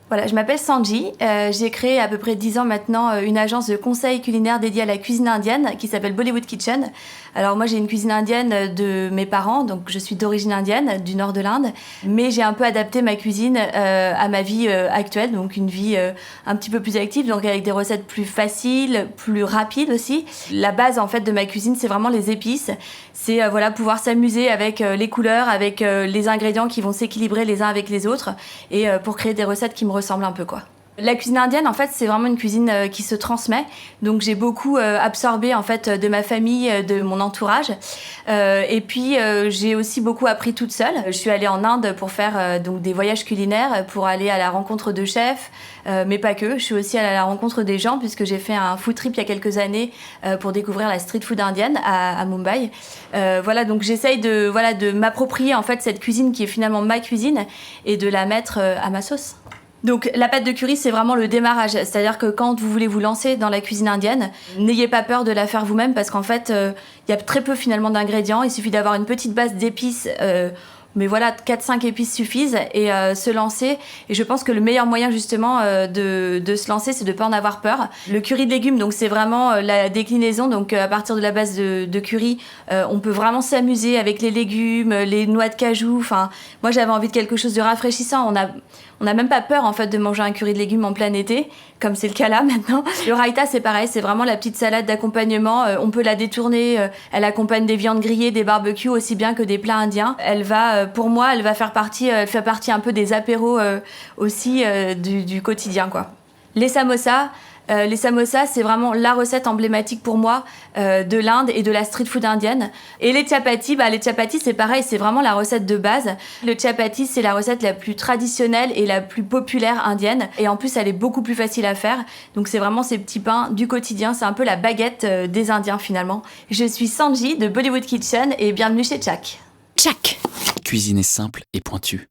Voilà, je m'appelle Sanji. J'ai créé à peu près 10 ans maintenant une agence de conseil culinaire dédiée à la cuisine indienne qui s'appelle Bollywood Kitchen. Alors moi j'ai une cuisine indienne de mes parents, donc je suis d'origine indienne, du nord de l'Inde, mais j'ai un peu adapté ma cuisine à ma vie actuelle, donc une vie un petit peu plus active, donc avec des recettes plus faciles, plus rapides aussi. La base en fait de ma cuisine c'est vraiment les épices, c'est voilà pouvoir s'amuser avec les couleurs, avec les ingrédients qui vont s'équilibrer les uns avec les autres et pour créer des recettes qui me ressemblent un peu quoi. La cuisine indienne, en fait, c'est vraiment une cuisine qui se transmet. Donc, j'ai beaucoup absorbé en fait de ma famille, de mon entourage. Et puis, j'ai aussi beaucoup appris toute seule. Je suis allée en Inde pour faire donc des voyages culinaires, pour aller à la rencontre de chefs, mais pas que. Je suis aussi allée à la rencontre des gens puisque j'ai fait un food trip il y a quelques années pour découvrir la street food indienne à Mumbai. Voilà, donc j'essaye de m'approprier en fait cette cuisine qui est finalement ma cuisine et de la mettre à ma sauce. Donc la pâte de curry c'est vraiment le démarrage, c'est-à-dire que quand vous voulez vous lancer dans la cuisine indienne, n'ayez pas peur de la faire vous-même parce qu'en fait il y a très peu finalement d'ingrédients, il suffit d'avoir une petite base d'épices, mais voilà 4-5 épices suffisent et se lancer. Et je pense que le meilleur moyen justement de se lancer c'est de pas en avoir peur. Le curry de légumes donc c'est vraiment la déclinaison, donc à partir de la base de curry on peut vraiment s'amuser avec les légumes, les noix de cajou, enfin moi j'avais envie de quelque chose de rafraîchissant, on n'a même pas peur en fait de manger un curry de légumes en plein été, comme c'est le cas là maintenant. Le raita c'est pareil, c'est vraiment la petite salade d'accompagnement. On peut la détourner, elle accompagne des viandes grillées, des barbecues aussi bien que des plats indiens. Elle va, pour moi, elle fait partie un peu des apéros aussi du quotidien quoi. Les samosas, c'est vraiment la recette emblématique pour moi de l'Inde et de la street food indienne. Et les chapatis, c'est pareil, c'est vraiment la recette de base. Le chapati, c'est la recette la plus traditionnelle et la plus populaire indienne. Et en plus, elle est beaucoup plus facile à faire. Donc c'est vraiment ces petits pains du quotidien. C'est un peu la baguette des Indiens finalement. Je suis Sanji de Bollywood Kitchen et bienvenue chez Chak. Cuisiner simple et pointu.